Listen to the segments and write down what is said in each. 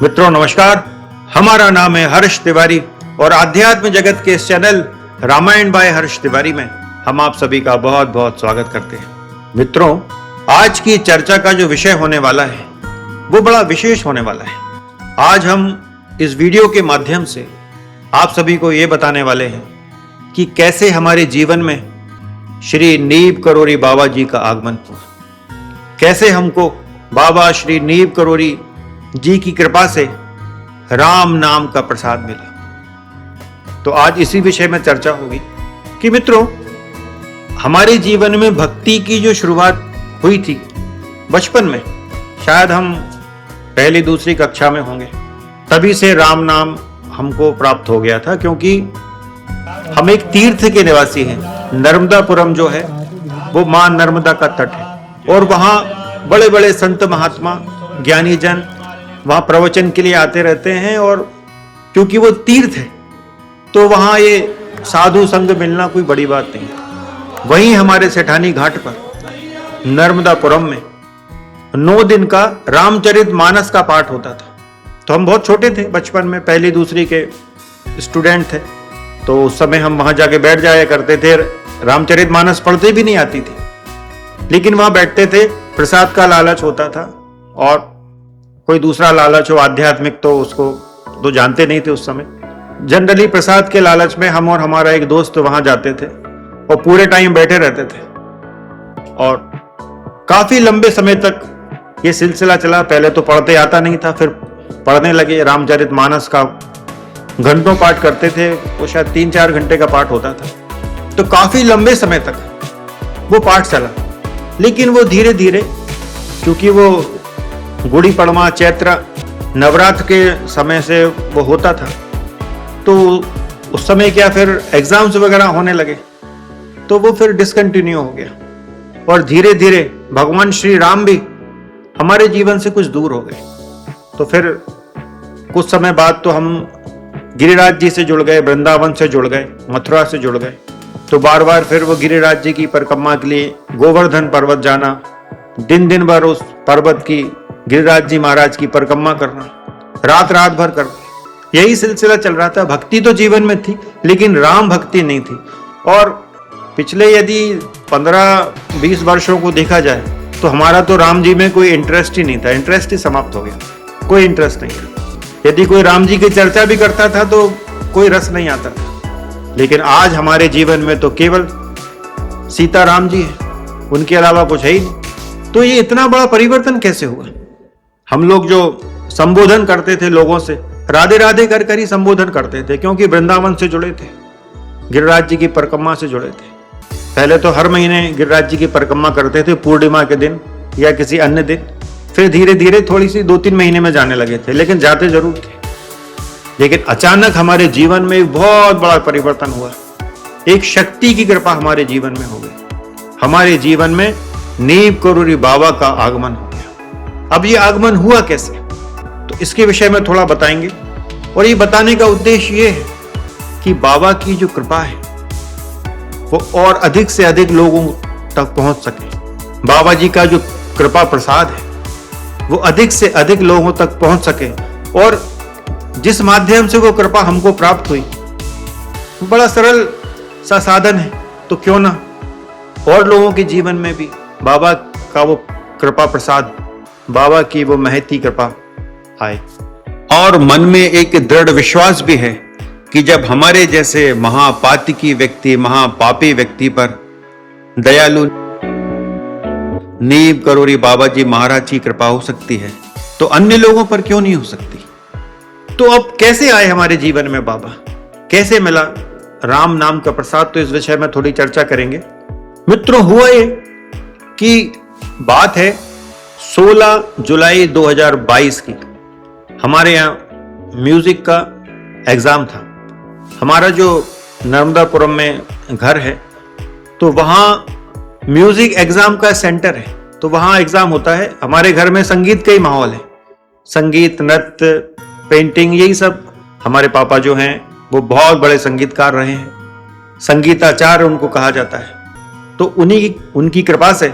मित्रों नमस्कार, हमारा नाम है हर्ष तिवारी और आध्यात्म जगत के इस चैनल रामायण बाय हर्ष तिवारी में हम आप सभी का बहुत बहुत स्वागत करते हैं। मित्रों, आज की चर्चा का जो विषय होने वाला है वो बड़ा विशेष होने वाला है। आज हम इस वीडियो के माध्यम से आप सभी को ये बताने वाले हैं कि कैसे हमारे जीवन में श्री नीब करोरी बाबा जी का आगमन हुआ, कैसे हमको बाबा श्री नीब करोरी जी की कृपा से राम नाम का प्रसाद मिला। तो आज इसी विषय में चर्चा होगी कि मित्रों, हमारे जीवन में भक्ति की जो शुरुआत हुई थी बचपन में, शायद हम पहली दूसरी कक्षा में होंगे, तभी से राम नाम हमको प्राप्त हो गया था, क्योंकि हम एक तीर्थ के निवासी हैं। नर्मदापुरम जो है वो मां नर्मदा का तट है और वहां बड़े बड़े संत महात्मा ज्ञानी जन वहां प्रवचन के लिए आते रहते हैं, और क्योंकि वो तीर्थ है तो वहां ये साधु संग मिलना कोई बड़ी बात नहीं है। वहीं हमारे सेठानी घाट पर नर्मदापुरम में 9 दिन का रामचरितमानस का पाठ होता था। तो हम बहुत छोटे थे, बचपन में पहली दूसरी के स्टूडेंट थे, तो उस समय हम वहां जाके बैठ जाया करते थे। रामचरितमानस पढ़ते भी नहीं आती थी, लेकिन वहां बैठते थे। प्रसाद का लालच होता था और कोई दूसरा लालच हो आध्यात्मिक तो उसको तो जानते नहीं थे उस समय। जनरली प्रसाद के लालच में हम और हमारा एक दोस्त वहां जाते थे और पूरे टाइम बैठे रहते थे और काफी लंबे समय तक ये सिलसिला चला। पहले तो पढ़ते आता नहीं था, फिर पढ़ने लगे। रामचरितमानस का घंटों पाठ करते थे, वो शायद 3-4 घंटे का पाठ होता था। तो काफी लंबे समय तक वो पाठ चला, लेकिन वो धीरे धीरे, क्योंकि वो गुड़ी पड़वा चैत्र नवरात्र के समय से वो होता था, तो उस समय क्या फिर एग्जाम्स वगैरह होने लगे, तो वो फिर डिसकंटिन्यू हो गया और धीरे धीरे भगवान श्री राम भी हमारे जीवन से कुछ दूर हो गए। तो फिर कुछ समय बाद तो हम गिरिराज जी से जुड़ गए, वृंदावन से जुड़ गए, मथुरा से जुड़ गए। तो बार बार फिर वो गिरिराज जी की परिक्रमा के लिए गोवर्धन पर्वत जाना, दिन दिन भर उस पर्वत की गिरिराज जी महाराज की परिक्रमा करना, रात रात भर करना, यही सिलसिला चल रहा था। भक्ति तो जीवन में थी, लेकिन राम भक्ति नहीं थी। और पिछले यदि 15-20 वर्षों को देखा जाए तो हमारा तो राम जी में कोई इंटरेस्ट ही नहीं था। इंटरेस्ट ही समाप्त हो गया, कोई इंटरेस्ट नहीं था। यदि कोई राम जी की चर्चा भी करता था तो कोई रस नहीं आता था। लेकिन आज हमारे जीवन में तो केवल सीता राम जी है, उनके अलावा कुछ है ही नहीं। तो ये इतना बड़ा परिवर्तन कैसे हुआ? हम लोग जो संबोधन करते थे लोगों से, राधे राधे कर कर ही संबोधन करते थे, क्योंकि वृंदावन से जुड़े थे, गिरिराज जी की परिक्रमा से जुड़े थे। पहले तो हर महीने गिरिराज जी की परिक्रमा करते थे, पूर्णिमा के दिन या किसी अन्य दिन। फिर धीरे धीरे थोड़ी सी 2-3 महीने में जाने लगे थे, लेकिन जाते जरूर थे। लेकिन अचानक हमारे जीवन में एक बहुत बड़ा परिवर्तन हुआ। एक शक्ति की कृपा हमारे जीवन में हो गई। हमारे जीवन में नीब करोरी बाबा का आगमन हो गया। अब ये आगमन हुआ कैसे, तो इसके विषय में थोड़ा बताएंगे। और ये बताने का उद्देश्य ये है कि बाबा की जो कृपा है वो और अधिक से अधिक लोगों तक पहुंच सके। बाबा जी का जो कृपा प्रसाद है वो अधिक से अधिक लोगों तक पहुंच सके, और जिस माध्यम से वो कृपा हमको प्राप्त हुई वो बड़ा सरल सा साधन है, तो क्यों ना और लोगों के जीवन में भी बाबा का वो कृपा प्रसाद, बाबा की वो महती कृपा आए। और मन में एक दृढ़ विश्वास भी है कि जब हमारे जैसे महापातकी व्यक्ति, महापापी व्यक्ति पर दयालु नीब करोरी बाबा जी महाराज की कृपा हो सकती है, तो अन्य लोगों पर क्यों नहीं हो सकती? तो अब कैसे आए हमारे जीवन में बाबा, कैसे मिला राम नाम का प्रसाद, तो इस विषय में थोड़ी चर्चा करेंगे। मित्रों, हुआ ये कि बात है 16 जुलाई 2022 की। हमारे यहाँ म्यूजिक का एग्जाम था। हमारा जो नर्मदापुरम में घर है तो वहाँ म्यूजिक एग्जाम का सेंटर है, तो वहाँ एग्जाम होता है। हमारे घर में संगीत का ही माहौल है, संगीत, नृत्य, पेंटिंग, यही सब। हमारे पापा जो हैं वो बहुत बड़े संगीतकार रहे हैं, संगीताचार्य उनको कहा जाता है। तो उनकी कृपा से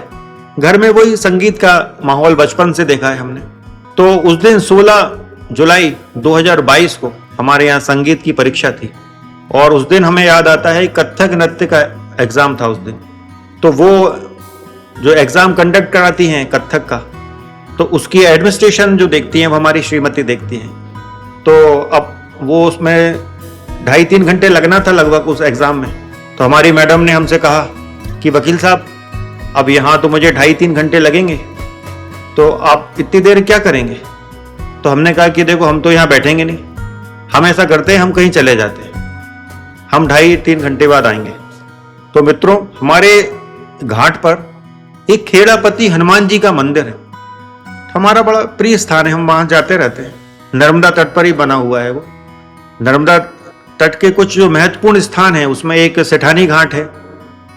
घर में वही संगीत का माहौल बचपन से देखा है हमने। तो उस दिन 16 जुलाई 2022 को हमारे यहाँ संगीत की परीक्षा थी और उस दिन हमें याद आता है कथक नृत्य का एग्जाम था उस दिन। तो वो जो एग्जाम कंडक्ट कराती हैं कथक का, तो उसकी एडमिनिस्ट्रेशन जो देखती हैं वो हमारी श्रीमती देखती हैं। तो अब वो उसमें 2.5-3 घंटे लगना था लगभग उस एग्जाम में। तो हमारी मैडम ने हमसे कहा कि वकील साहब अब यहाँ तो मुझे 2.5-3 घंटे लगेंगे, तो आप इतनी देर क्या करेंगे? तो हमने कहा कि देखो हम तो यहाँ बैठेंगे नहीं, हम ऐसा करते हैं हम कहीं चले जाते हैं, हम 2.5-3 घंटे बाद आएंगे। तो मित्रों, हमारे घाट पर एक खेड़ापति हनुमान जी का मंदिर है, हमारा बड़ा प्रिय स्थान है, हम वहां जाते रहते हैं। नर्मदा तट पर ही बना हुआ है वो। नर्मदा तट के कुछ जो महत्वपूर्ण स्थान है उसमें एक सेठानी घाट है,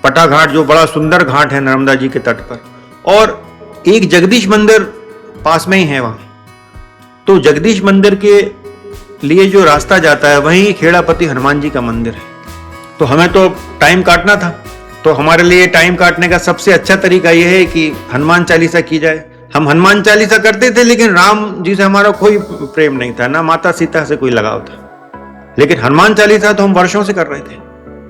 पटा घाट जो बड़ा सुंदर घाट है नर्मदा जी के तट पर, और एक जगदीश मंदिर पास में ही है वहां। तो जगदीश मंदिर के लिए जो रास्ता जाता है वहीं खेड़ापति हनुमान जी का मंदिर है। तो हमें तो टाइम काटना था, तो हमारे लिए टाइम काटने का सबसे अच्छा तरीका यह है कि हनुमान चालीसा की जाए। हम हनुमान चालीसा करते थे, लेकिन राम जी से हमारा कोई प्रेम नहीं था, ना माता सीता से कोई लगाव था, लेकिन हनुमान चालीसा तो हम वर्षों से कर रहे थे।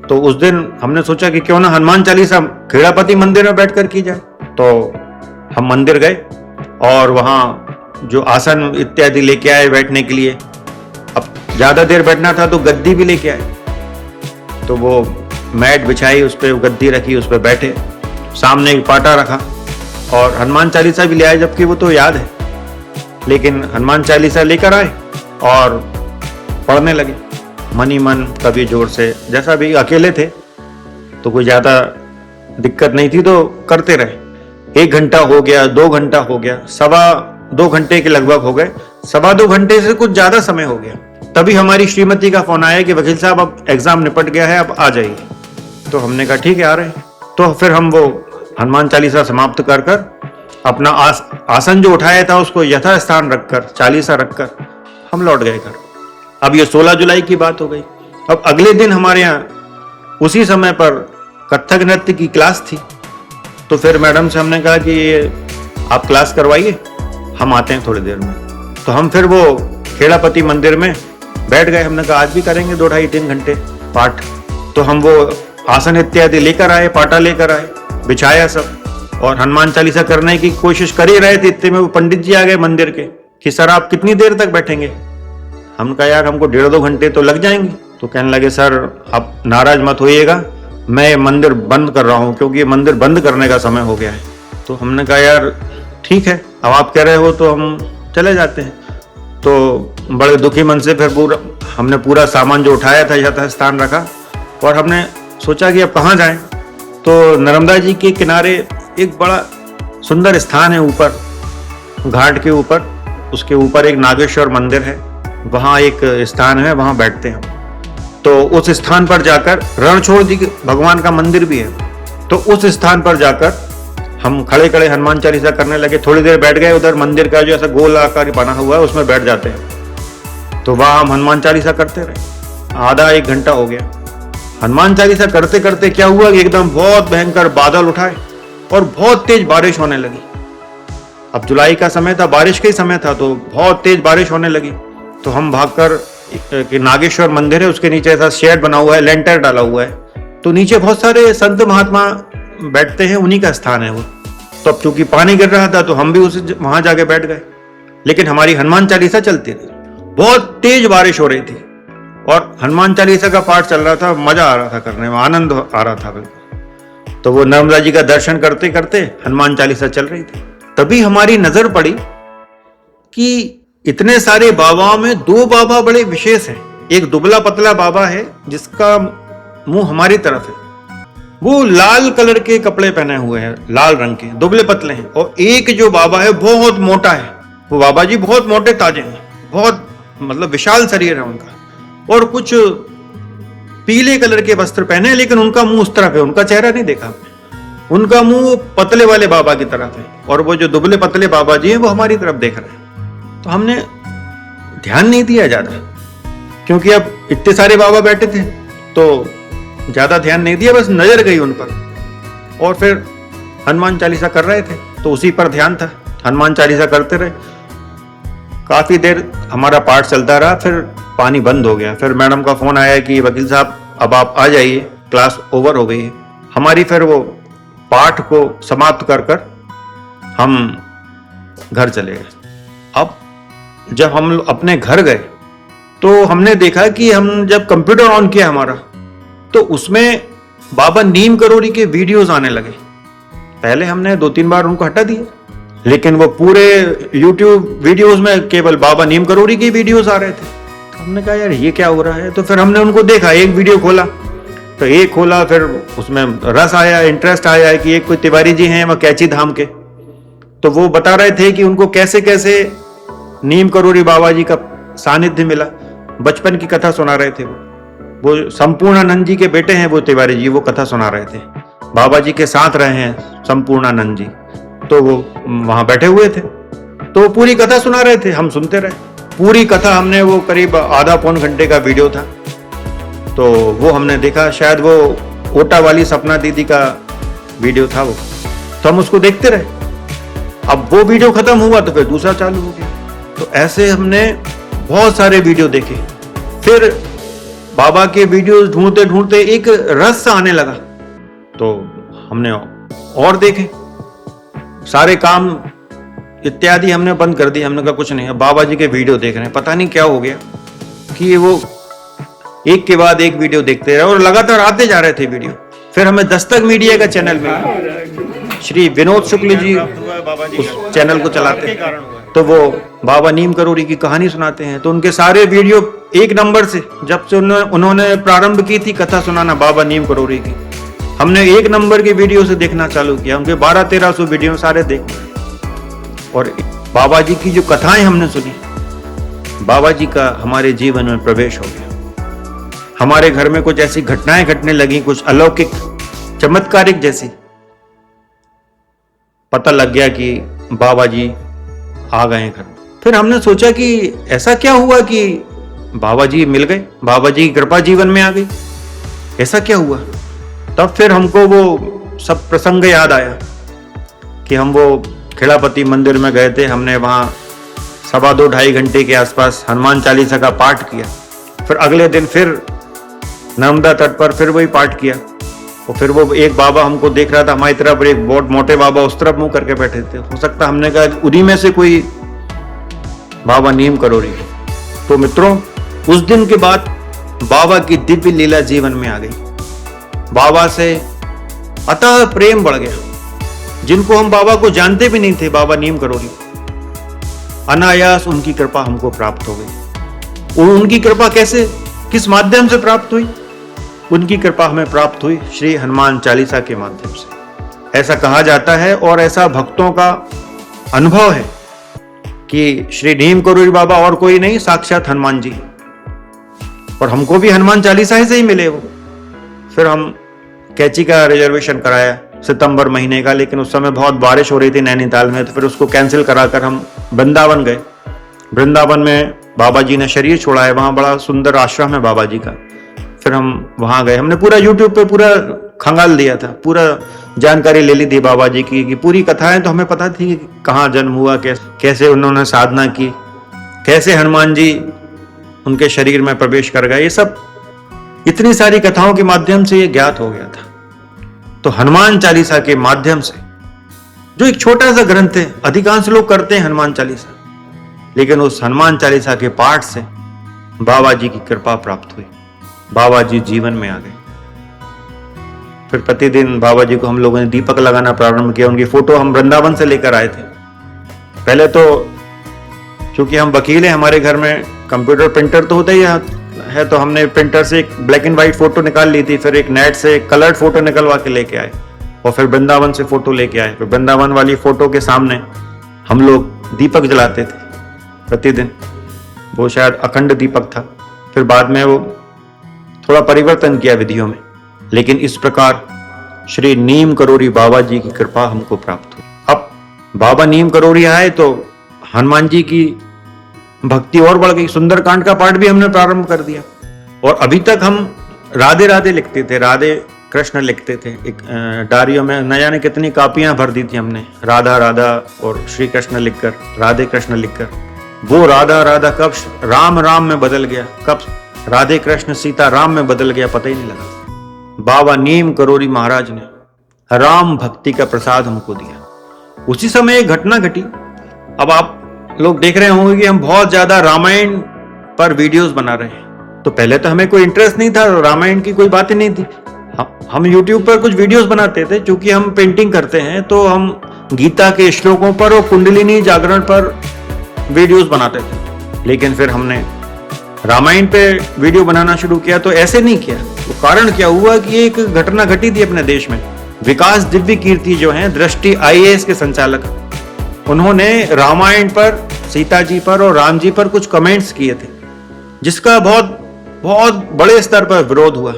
तो उस दिन हमने सोचा कि क्यों ना हनुमान चालीसा खेड़ापति मंदिर में बैठकर की जाए। तो हम मंदिर गए और वहाँ जो आसन इत्यादि लेके आए बैठने के लिए। अब ज्यादा देर बैठना था तो गद्दी भी लेके आए, तो वो मैट बिछाई, उस पर गद्दी रखी, उस पर बैठे, सामने एक पाटा रखा और हनुमान चालीसा भी ले आए, जबकि वो तो याद है, लेकिन हनुमान चालीसा लेकर आए और पढ़ने लगे मन ही मन, कभी जोर से, जैसा भी अकेले थे तो कोई ज्यादा दिक्कत नहीं थी, तो करते रहे। 1 घंटा हो गया, 2 घंटा हो गया, 2.25 घंटे के लगभग हो गए, 2.25 घंटे से कुछ ज्यादा समय हो गया। तभी हमारी श्रीमती का फोन आया कि वकील साहब अब एग्जाम निपट गया है, अब आ जाइए। तो हमने कहा ठीक है आ रहे हैं। तो फिर हम वो हनुमान चालीसा समाप्त कर कर अपना आसन जो उठाया था उसको यथास्थान रखकर, चालीसा रखकर हम लौट गए घर। अब ये 16 जुलाई की बात हो गई। अब अगले दिन हमारे यहाँ उसी समय पर कथक नृत्य की क्लास थी। तो फिर मैडम से हमने कहा कि आप क्लास करवाइए, हम आते हैं थोड़ी देर में। तो हम फिर वो खेड़ापति मंदिर में बैठ गए। हमने कहा आज भी करेंगे 2-2.5-3 घंटे पाठ। तो हम वो आसन इत्यादि लेकर आए, पाटा लेकर आए, बिछाया सब, और हनुमान चालीसा करने की कोशिश कर ही रहे थे। इतने में वो पंडित जी आ गए मंदिर के कि सर आप कितनी देर तक बैठेंगे? हम कहा यार हमको 1.5-2 घंटे तो लग जाएंगे। तो कहने लगे सर आप नाराज मत होइएगा, मैं ये मंदिर बंद कर रहा हूँ क्योंकि ये मंदिर बंद करने का समय हो गया है। तो हमने कहा यार ठीक है, अब आप कह रहे हो तो हम चले जाते हैं। तो बड़े दुखी मन से फिर हमने पूरा सामान जो उठाया था यथास्थान रखा और हमने सोचा कि अब कहाँ जाएं। तो नर्मदा जी के किनारे एक बड़ा सुंदर स्थान है, ऊपर घाट के ऊपर, उसके ऊपर एक नागेश्वर मंदिर है, वहाँ एक स्थान है, वहाँ बैठते हैं। तो उस स्थान पर जाकर रणछोड़ जी भगवान का मंदिर भी है। तो उस स्थान पर जाकर हम खड़े खड़े हनुमान चालीसा करने लगे। थोड़ी देर बैठ गए, उधर मंदिर का जो ऐसा गोल आकार बना हुआ है उसमें बैठ जाते हैं। तो वहाँ हम हनुमान चालीसा करते रहे, आधा 1 घंटा हो गया। हनुमान चालीसा करते करते क्या हुआ कि एकदम बहुत भयंकर बादल उठाए और बहुत तेज बारिश होने लगी। अब जुलाई का समय था, बारिश का ही समय था, तो बहुत तेज बारिश होने लगी। तो हम भागकर कि नागेश्वर मंदिर है उसके नीचे ऐसा शेड बना हुआ है, लेंटर डाला हुआ है, तो नीचे बहुत सारे संत महात्मा बैठते हैं, उन्हीं का स्थान है वो। तो अब चूंकि पानी गिर रहा था तो हम भी वहां जाके बैठ गए, लेकिन हमारी हनुमान चालीसा चलती रही। बहुत तेज बारिश हो रही थी और हनुमान चालीसा का पाठ चल रहा था, मजा आ रहा था करने में, आनंद आ रहा था बिल्कुल। तो वो नर्मदा जी का दर्शन करते करते हनुमान चालीसा चल रही थी। तभी हमारी नजर पड़ी कि इतने सारे बाबाओं में 2 बाबा बड़े विशेष हैं। एक दुबला पतला बाबा है जिसका मुंह हमारी तरफ है, वो लाल कलर के कपड़े पहने हुए हैं, लाल रंग के, दुबले पतले हैं। और एक जो बाबा है बहुत मोटा है, वो बाबा जी बहुत मोटे ताजे हैं, बहुत मतलब विशाल शरीर है उनका, और कुछ पीले कलर के वस्त्र पहने हैं, लेकिन उनका मुंह उस तरफ है, उनका चेहरा नहीं देखा, उनका मुंह पतले वाले बाबा की तरफ है, और वो जो दुबले पतले बाबा जी हैं वो हमारी तरफ देख रहे हैं। तो हमने ध्यान नहीं दिया ज्यादा, क्योंकि अब इतने सारे बाबा बैठे थे तो ज्यादा ध्यान नहीं दिया, बस नजर गई उन पर। और फिर हनुमान चालीसा कर रहे थे तो उसी पर ध्यान था, हनुमान चालीसा करते रहे। काफ़ी देर हमारा पाठ चलता रहा, फिर पानी बंद हो गया। फिर मैडम का फ़ोन आया कि वकील साहब अब आप आ जाइए, क्लास ओवर हो गई है हमारी। फिर वो पाठ को समाप्त कर कर हम घर चले गए। अब जब हम अपने घर गए तो हमने देखा कि हम जब कंप्यूटर ऑन किया हमारा, तो उसमें बाबा नीम करोड़ी के वीडियोस आने लगे। पहले हमने 2-3 बार उनको हटा दिया, लेकिन वो पूरे YouTube वीडियोस में केवल बाबा नीम करोड़ी के वीडियोस आ रहे थे। तो हमने कहा यार ये क्या हो रहा है। तो फिर हमने उनको देखा, एक वीडियो खोला तो एक खोला, फिर उसमें रस आया, इंटरेस्ट आया कि एक कोई तिवारी जी हैं वह कैची धाम के, तो वो बता रहे थे कि उनको कैसे कैसे नीम करोड़ी बाबा जी का सानिध्य मिला। बचपन की कथा सुना रहे थे वो संपूर्णानंद जी के बेटे हैं वो तिवारी जी, वो कथा सुना रहे थे। बाबा जी के साथ रहे हैं संपूर्णानंद जी, तो वो वहां बैठे हुए थे, तो पूरी कथा सुना रहे थे, हम सुनते रहे पूरी कथा। हमने वो करीब आधा पौन घंटे का वीडियो था, तो वो हमने देखा। शायद वो ओटा वाली सपना दीदी का वीडियो था वो, तो हम उसको देखते रहे। अब वो वीडियो खत्म हुआ तो फिर दूसरा चालू हो गया। तो ऐसे हमने बहुत सारे वीडियो देखे। फिर बाबा के वीडियोस ढूंढते ढूंढते एक रस आने लगा, तो हमने और देखे। सारे काम इत्यादि हमने बंद कर दिया। हमने कहा कुछ नहीं, अब बाबा जी के वीडियो देख रहे हैं। पता नहीं क्या हो गया कि वो एक के बाद एक वीडियो देखते रहे और लगातार आते जा रहे थे वीडियो। फिर हमें दस्तक मीडिया का चैनल मिला, श्री विनोद शुक्ल जी उस चैनल को चलाते हैं, तो वो बाबा नीम करोड़ी की कहानी सुनाते हैं। तो उनके सारे वीडियो एक नंबर से, जब से उन्होंने प्रारंभ की थी कथा सुनाना बाबा नीम करोड़ी की, हमने एक नंबर की वीडियो से देखना चालू किया। उनके 1200-1300 वीडियो सारे देखे, और बाबा जी की जो कथाएं हमने सुनी, बाबा जी का हमारे जीवन में प्रवेश हो गया। हमारे घर में कुछ ऐसी घटनाएं घटने लगी, कुछ अलौकिक चमत्कारिक जैसी। पता लग गया कि बाबा जी आ गए घर। फिर हमने सोचा कि ऐसा क्या हुआ कि बाबा जी मिल गए, बाबा जी की कृपा जीवन में आ गई, ऐसा क्या हुआ। तब फिर हमको वो सब प्रसंग याद आया कि हम वो खेड़ापति मंदिर में गए थे। हमने वहाँ 2.25 घंटे के आसपास हनुमान चालीसा का पाठ किया। फिर अगले दिन फिर नर्मदा तट पर फिर वही पाठ किया, और फिर वो एक बाबा हमको देख रहा था हमारी तरफ, और एक बहुत मोटे बाबा उस तरफ मुंह करके बैठे थे। हो सकता हमने कहा उन्हीं में से कोई बाबा नीम करोड़ी। तो मित्रों, उस दिन के बाद बाबा की दिव्य लीला जीवन में आ गई। बाबा से अतः प्रेम बढ़ गया। जिनको हम बाबा को जानते भी नहीं थे, बाबा नीम करोड़ी, अनायास उनकी कृपा हमको प्राप्त हो गई। और उनकी कृपा कैसे, किस माध्यम से प्राप्त हुई? उनकी कृपा हमें प्राप्त हुई श्री हनुमान चालीसा के माध्यम से। ऐसा कहा जाता है और ऐसा भक्तों का अनुभव है कि श्री नीम करोड़ी बाबा और कोई नहीं, साक्षात हनुमान जी। और हमको भी हनुमान चालीसा से ही मिले वो। फिर हम कैची का रिजर्वेशन कराया सितंबर महीने का, लेकिन उस समय बहुत बारिश हो रही थी नैनीताल में, तो फिर उसको कैंसिल कराकर हम वृंदावन गए। वृंदावन में बाबा जी ने शरीर छोड़ा है, वहां बड़ा सुंदर आश्रम है बाबा जी का। फिर हम वहां गए, हमने पूरा यूट्यूब पे पूरा खंगाल दिया था, पूरा जानकारी ले ली थी बाबा जी की पूरी कथाएं तो हमें पता थी कि कहाँ जन्म हुआ, कैसे उन्होंने साधना की, कैसे हनुमान जी उनके शरीर में प्रवेश कर गए। ये सब इतनी सारी कथाओं के माध्यम से ये ज्ञात हो गया था। तो हनुमान चालीसा के माध्यम से, जो एक छोटा सा ग्रंथ है, अधिकांश लोग करते हैं हनुमान चालीसा, लेकिन उस हनुमान चालीसा के पाठ से बाबा जी की कृपा प्राप्त हुई। बाबा जी जीवन में आ गए। फिर प्रतिदिन बाबा जी को हम लोगों ने दीपक लगाना प्रारंभ किया। उनकी फोटो हम वृंदावन से लेकर आए थे। पहले तो क्योंकि हम वकील हैं, हमारे घर में कंप्यूटर प्रिंटर तो होता ही है, तो हमने प्रिंटर से एक ब्लैक एंड व्हाइट फोटो निकाल ली थी। फिर एक नेट से कलर्ड फोटो निकलवा के लेके आए, और फिर वृंदावन से फोटो लेके आए। फिर वृंदावन वाली फोटो के सामने हम लोग दीपक जलाते थे प्रतिदिन। वो शायद अखंड दीपक था। फिर बाद में वो थोड़ा परिवर्तन किया विधियों में, लेकिन इस प्रकार श्री नीम करोड़ी बाबा जी की कृपा हमको प्राप्त हुई। अब बाबा नीम करोड़ी आए तो हनुमान जी की भक्ति और बढ़ गई। सुंदरकांड का पाठ भी हमने प्रारंभ कर दिया। और अभी तक हम राधे राधे लिखते थे, राधे कृष्ण लिखते थे। एक डायरियों में न जाने कितनी कापियां भर दी थी हमने, राधा राधा और श्री कृष्ण लिखकर, राधे कृष्ण लिखकर। वो राधा राधा कब राम राम में बदल गया, कब राधे कृष्ण सीता राम में बदल गया, पता ही नहीं लगा। बाबा नीम करोरी महाराज ने राम भक्ति का प्रसाद हमको दिया। उसी समय एक घटना घटी। अब आप लोग देख रहे होंगे कि हम बहुत ज्यादा रामायण पर वीडियोस बना रहे हैं। तो पहले तो हमें कोई इंटरेस्ट नहीं था, रामायण की कोई बात ही नहीं थी। हम YouTube पर कुछ वीडियोस बनाते थे, क्योंकि हम पेंटिंग करते हैं तो हम गीता के श्लोकों पर और कुंडलिनी जागरण पर वीडियोस बनाते थे। लेकिन फिर हमने रामायण पे वीडियो बनाना शुरू किया तो ऐसे नहीं किया। तो कारण क्या हुआ कि एक घटना घटी थी अपने देश में। विकास दिव्य कीर्ति जो हैं दृष्टि IAS के संचालक, उन्होंने रामायण पर, सीता जी पर और राम जी पर कुछ कमेंट्स किए थे, जिसका बहुत बहुत बड़े स्तर पर विरोध हुआ।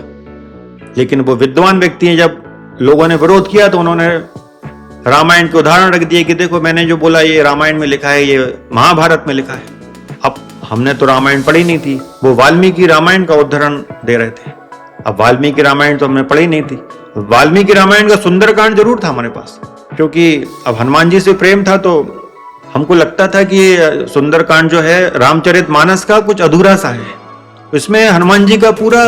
लेकिन वो विद्वान व्यक्ति हैं, जब लोगों ने विरोध किया तो उन्होंने रामायण के उदाहरण रख दिए कि देखो मैंने जो बोला ये रामायण में लिखा है, ये महाभारत में लिखा है। अब हमने तो रामायण पढ़ी नहीं थी, वो वाल्मीकि रामायण का उदाहरण दे रहे थे। अब वाल्मीकि रामायण तो हमने पढ़ी नहीं थी। वाल्मीकि रामायण का सुंदरकांड जरूर था हमारे पास, क्योंकि अब हनुमान जी से प्रेम था तो हमको लगता था कि सुंदरकांड जो है रामचरितमानस का कुछ अधूरा सा है। इसमें हनुमान जी का पूरा,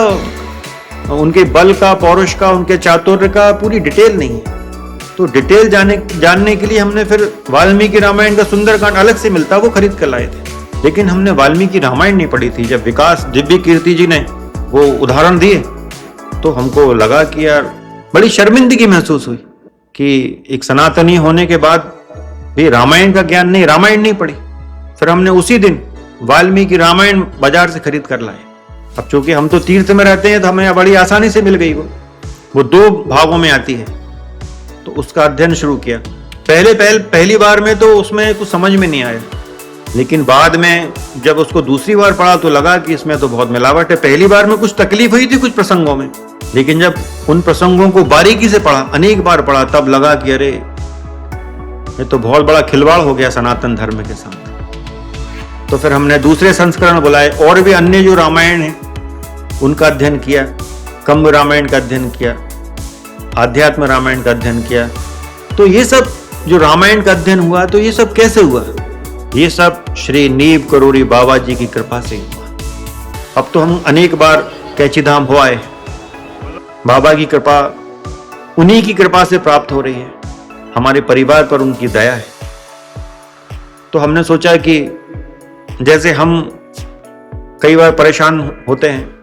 उनके बल का, पौरुष का, उनके चातुर्य का पूरी डिटेल नहीं है। तो डिटेल जानने के लिए हमने फिर वाल्मीकि रामायण का सुंदरकांड अलग से मिलता, वो खरीद कर लाए थे। लेकिन हमने वाल्मीकि रामायण नहीं पढ़ी थी। जब विकास दिव्य कीर्ति जी ने वो उदाहरण दिए तो हमको लगा कि यार बड़ी शर्मिंदगी महसूस हुई कि एक सनातनी होने के बाद भी रामायण का ज्ञान नहीं, रामायण नहीं पढ़ी। फिर हमने उसी दिन वाल्मीकि रामायण बाजार से खरीद कर लाए। अब चूंकि हम तो तीर्थ में रहते हैं तो हमें बड़ी आसानी से मिल गई। वो 2 भागों में आती है, तो उसका अध्ययन शुरू किया। पहली बार में तो उसमें कुछ समझ में नहीं आया, लेकिन बाद में जब उसको दूसरी बार पढ़ा तो लगा कि इसमें तो बहुत मिलावट है। पहली बार में कुछ तकलीफ हुई थी कुछ प्रसंगों में, लेकिन जब उन प्रसंगों को बारीकी से पढ़ा, अनेक बार पढ़ा, तब लगा कि अरे ये तो बहुत बड़ा खिलवाड़ हो गया सनातन धर्म के साथ। तो फिर हमने दूसरे संस्करण बुलाए और भी अन्य जो रामायण है उनका अध्ययन किया, कंब रामायण का अध्ययन किया, आध्यात्म रामायण का अध्ययन किया। तो ये सब जो रामायण का अध्ययन हुआ, तो ये सब कैसे हुआ? ये सब श्री नीम करोरी बाबा जी की कृपा से हुआ। अब तो हम अनेक बार कैची धाम हो आए। बाबा की कृपा, उन्हीं की कृपा से प्राप्त हो रही है। हमारे परिवार पर उनकी दया है। तो हमने सोचा कि जैसे हम कई बार परेशान होते हैं,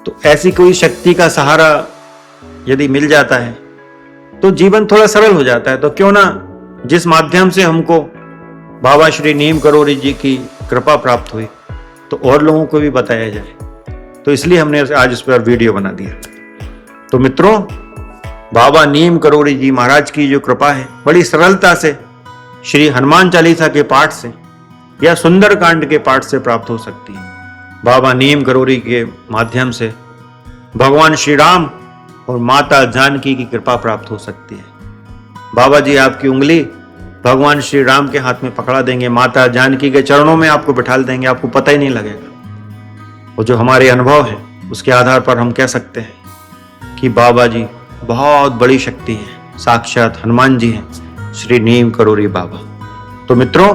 तो ऐसी कोई शक्ति का सहारा यदि मिल जाता है तो जीवन थोड़ा सरल हो जाता है। तो क्यों ना जिस माध्यम से हमको बाबा श्री नीम करोरी जी की कृपा प्राप्त हुई तो और लोगों को भी बताया जाए। तो इसलिए हमने आज इस पर वीडियो बना दिया। तो मित्रों, बाबा नीम करोरी जी महाराज की जो कृपा है बड़ी सरलता से श्री हनुमान चालीसा के पाठ से या सुंदरकांड के पाठ से प्राप्त हो सकती है। बाबा नीम करोरी के माध्यम से भगवान श्री राम और माता जानकी की कृपा प्राप्त हो सकती है। बाबा जी आपकी उंगली भगवान श्री राम के हाथ में पकड़ा देंगे, माता जानकी के चरणों में आपको बिठा देंगे, आपको पता ही नहीं लगेगा। वो जो हमारे अनुभव है उसके आधार पर हम कह सकते हैं कि बाबा जी बहुत बड़ी शक्ति है, साक्षात हनुमान जी हैं, श्री नीम करोरी बाबा। तो मित्रों,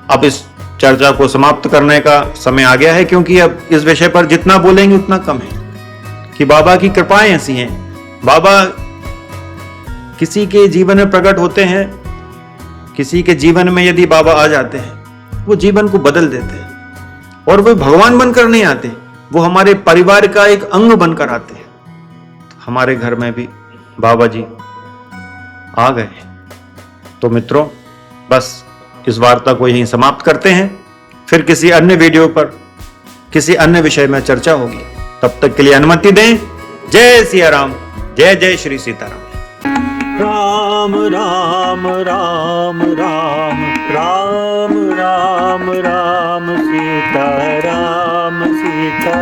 अब इस चर्चा को समाप्त करने का समय आ गया है, क्योंकि अब इस विषय पर जितना बोलेंगे उतना कम है कि बाबा की कृपाएं ऐसी हैं। बाबा किसी के जीवन में प्रकट होते हैं, किसी के जीवन में यदि बाबा आ जाते हैं वो जीवन को बदल देते हैं। और वो भगवान बनकर नहीं आते, वो हमारे परिवार का एक अंग बनकर आते हैं। हमारे घर में भी बाबा जी आ गए। तो मित्रों, बस इस वार्ता को यहीं समाप्त करते हैं। फिर किसी अन्य वीडियो पर किसी अन्य विषय में चर्चा होगी। तब तक के लिए अनुमति दें। जय सिया राम, जय जय श्री सीताराम। राम राम राम राम राम राम राम सीता राम सीता